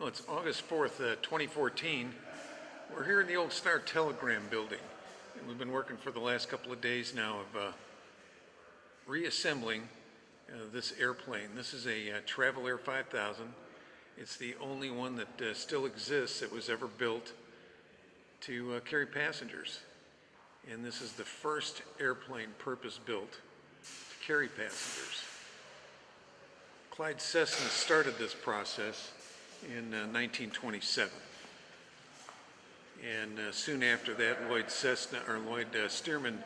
Well, it's August 4th, 2014. We're here in the old Star Telegram building. And we've been working for the last couple of days now of reassembling this airplane. This is a Travel Air 5000. It's the only one that still exists that was ever built to carry passengers. And this is the first airplane purpose-built to carry passengers. Clyde Cessna started this process in 1927. And soon after that, Lloyd Stearman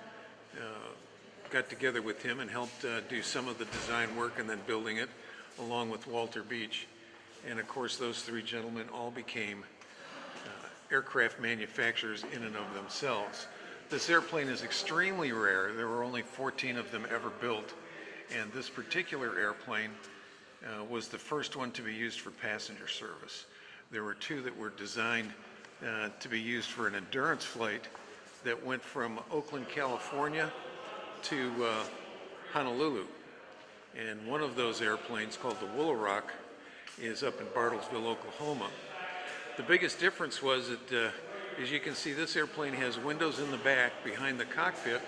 got together with him and helped do some of the design work and then building it, along with Walter Beach. And of course, those three gentlemen all became aircraft manufacturers in and of themselves. This airplane is extremely rare. There were only 14 of them ever built, and this particular airplane was the first one to be used for passenger service. There were two that were designed to be used for an endurance flight that went from Oakland, California to Honolulu. And one of those airplanes, called the Woolaroc, is up in Bartlesville, Oklahoma. The biggest difference was that, as you can see, this airplane has windows in the back behind the cockpit,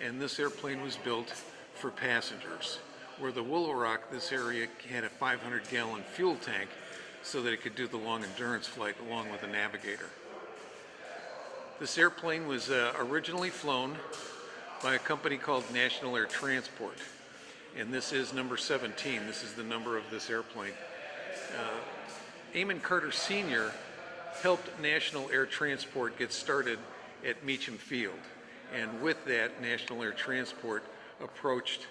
and this airplane was built for passengers. Where the Woolaroc, this area had a 500-gallon fuel tank so that it could do the long endurance flight along with a navigator. This airplane was originally flown by a company called National Air Transport, and this is number 17. This is the number of this airplane. Amon Carter Sr. helped National Air Transport get started at Meacham Field, and with that, National Air Transport approached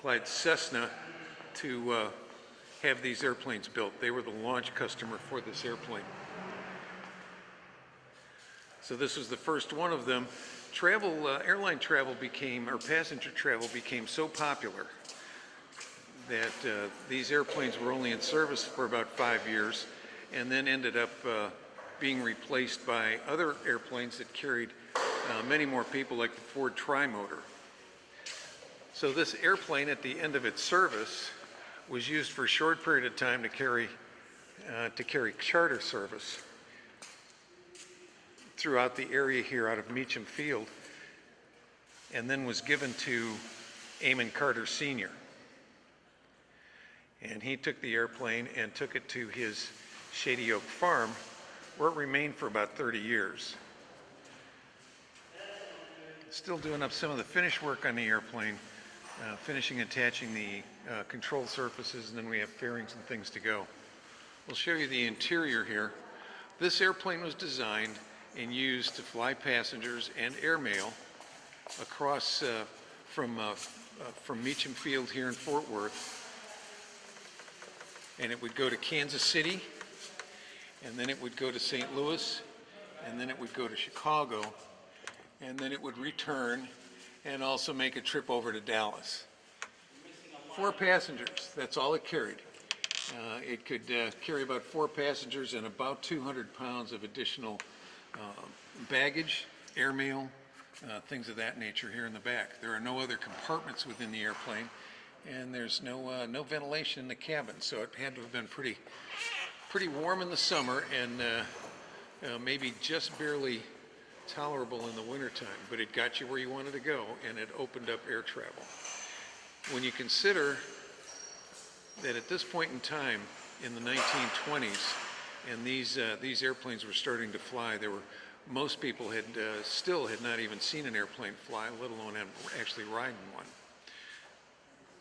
Clyde Cessna to have these airplanes built. They were the launch customer for this airplane. So this was the first one of them. Airline travel became, or passenger travel became so popular that these airplanes were only in service for about 5 years and then ended up being replaced by other airplanes that carried many more people, like the Ford Trimotor. So this airplane, at the end of its service, was used for a short period of time to carry charter service throughout the area here out of Meacham Field, and then was given to Amon Carter Sr. And he took the airplane and took it to his Shady Oak farm, where it remained for about 30 years. Still doing up some of the finish work on the airplane, finishing attaching the control surfaces, and then we have fairings and things to go. We'll show you the interior here. This airplane was designed and used to fly passengers and airmail across from Meacham Field here in Fort Worth, and it would go to Kansas City, and then it would go to St. Louis, and then it would go to Chicago, and then it would return and also make a trip over to Dallas. 4 passengers, that's all it carried. It could carry about 4 passengers and about 200 pounds of additional baggage, airmail, things of that nature here in the back. There are no other compartments within the airplane, and there's no ventilation in the cabin, so it had to have been pretty warm in the summer and maybe just barely tolerable in the wintertime, but it got you where you wanted to go, and it opened up air travel. When you consider that at this point in time in the 1920s, and these airplanes were starting to fly, most people had not even seen an airplane fly, let alone actually riding one.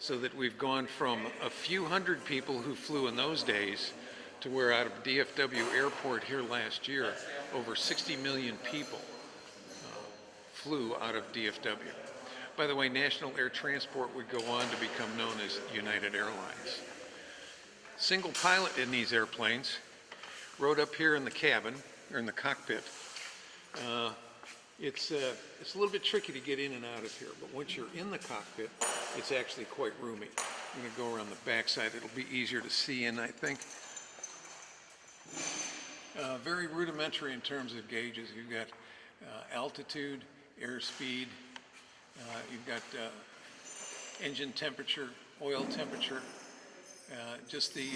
So that we've gone from a few hundred people who flew in those days to where, out of DFW Airport here last year, over 60 million people flew out of DFW. By the way, National Air Transport would go on to become known as United Airlines. Single pilot in these airplanes, rode up here in the cabin, or in the cockpit. It's a little bit tricky to get in and out of here, but once you're in the cockpit, it's actually quite roomy. I'm going to go around the backside. It'll be easier to see in, I think. Very rudimentary in terms of gauges. You've got altitude, airspeed, you've got engine temperature, oil temperature, just the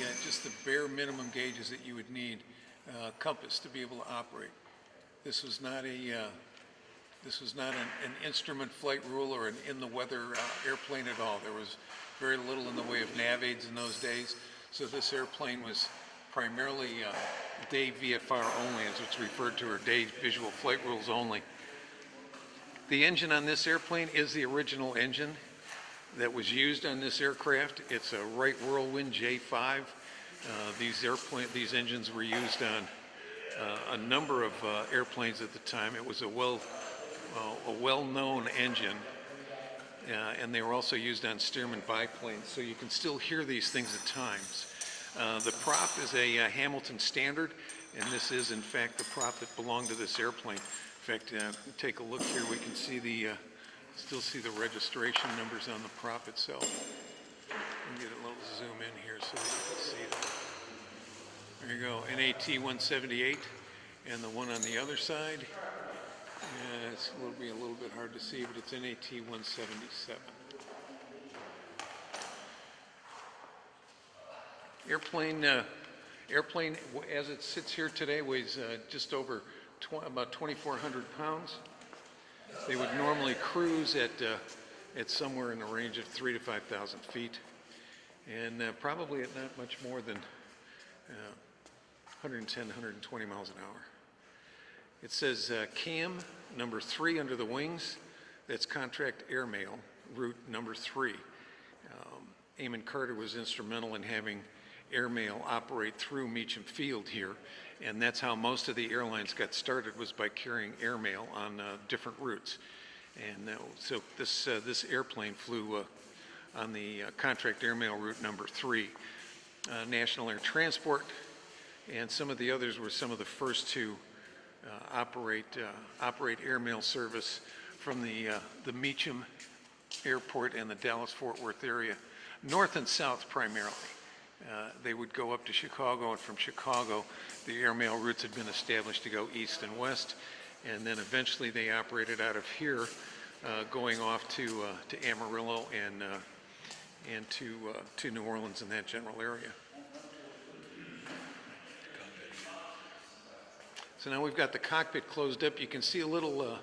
bare minimum gauges that you would need, compass to be able to operate. This was not an instrument flight rule or an in-the-weather airplane at all. There was very little in the way of nav aids in those days, so this airplane was primarily day VFR only, as it's referred to, or day visual flight rules only. The engine on this airplane is the original engine that was used on this aircraft. It's a Wright Whirlwind J5. These engines were used on a number of airplanes at the time. It was a well-known engine, and they were also used on Stearman biplanes, so you can still hear these things at times. The prop is a Hamilton Standard, and this is in fact the prop that belonged to this airplane. In fact, take a look here. We can see still see the registration numbers on the prop itself. Let me get a little zoom in here so you can see that. There you go, NAT 178, and the one on the other side, it will be a little bit hard to see, but it's NAT 177. Airplane, as it sits here today, weighs just over about 2,400 pounds. They would normally cruise at somewhere in the range of 3,000 to 5,000 feet, and probably at not much more than 110, 120 miles an hour. It says CAM number 3 under the wings. That's contract airmail route number 3. Eamon Carter was instrumental in having airmail operate through Meacham Field here, and that's how most of the airlines got started, was by carrying airmail on different routes. And so this airplane flew on the contract airmail route number 3. National Air Transport and some of the others were some of the first to operate airmail service from the Meacham Airport and the Dallas-Fort Worth area, north and south primarily. They would go up to Chicago, and from Chicago, the airmail routes had been established to go east and west, and then eventually they operated out of here, going off to Amarillo and to New Orleans in that general area. So now we've got the cockpit closed up. You can see a little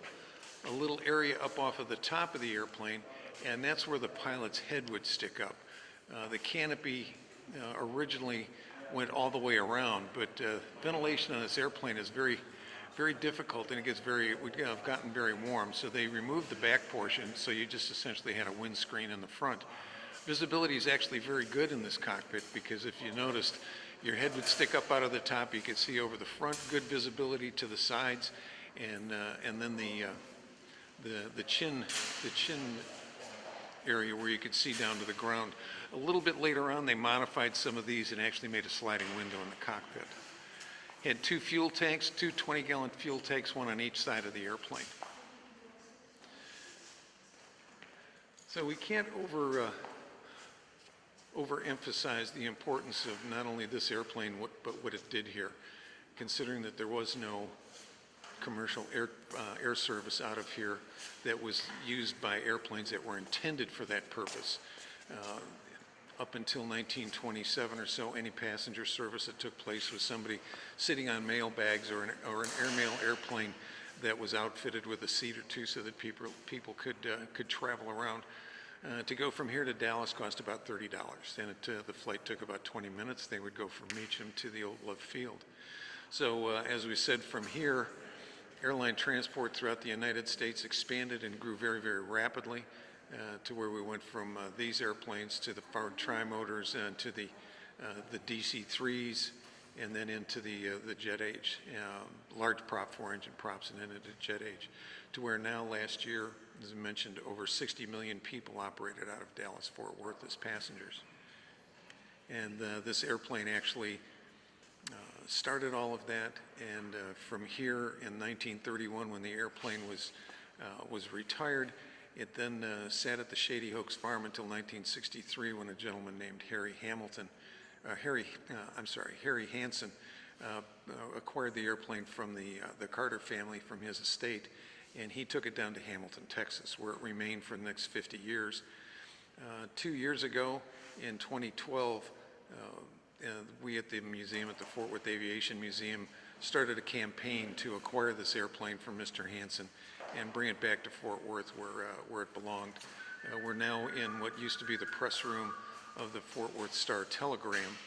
area up off of the top of the airplane, and that's where the pilot's head would stick up. The canopy originally went all the way around, but ventilation on this airplane is very, very difficult, and it gets gotten very warm. So they removed the back portion, so you just essentially had a windscreen in the front. Visibility is actually very good in this cockpit, because if you noticed, your head would stick up out of the top. You could see over the front, good visibility to the sides, and then the chin area where you could see down to the ground. A little bit later on, they modified some of these and actually made a sliding window in the cockpit. Had 2 fuel tanks, 2 20-gallon fuel tanks, one on each side of the airplane. So we can't overemphasize the importance of not only this airplane, but what it did here, considering that there was no commercial air service out of here that was used by airplanes that were intended for that purpose. Up until 1927 or so, any passenger service that took place was somebody sitting on mail bags or an airmail airplane that was outfitted with a seat or two so that people could travel around. To go from here to Dallas cost about $30, and the flight took about 20 minutes. They would go from Meacham to the old Love Field. So as we said, from here, airline transport throughout the United States expanded and grew very, very rapidly, to where we went from these airplanes to the powered trimotors and to the DC-3s, and then into the jet age, large prop 4-engine props, and then into jet age, to where now last year, as I mentioned, over 60 million people operated out of Dallas-Fort Worth as passengers. And this airplane actually started all of that, and from here in 1931, when the airplane was retired, it then sat at the Shady Hoax Farm until 1963, when a gentleman named Harry Hansen acquired the airplane from the Carter family from his estate, and he took it down to Hamilton, Texas, where it remained for the next 50 years. 2 years ago, in 2012, we at the museum, at the Fort Worth Aviation Museum, started a campaign to acquire this airplane from Mr. Hansen and bring it back to Fort Worth where it belonged. We're now in what used to be the press room of the Fort Worth Star-Telegram,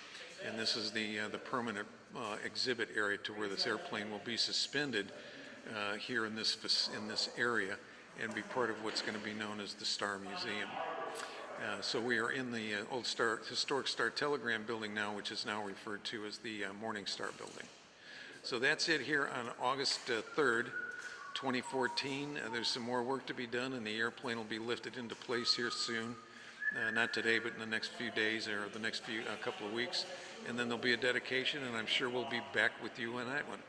and this is the permanent exhibit area to where this airplane will be suspended here in this area and be part of what's going to be known as the Star Museum. So we are in the old historic Star-Telegram building now, which is now referred to as the Morning Star building. So that's it here on August 3rd, 2014. There's some more work to be done, and the airplane will be lifted into place here soon. Not today, but in the next few days or the next couple of weeks. And then there'll be a dedication, and I'm sure we'll be back with you on that one.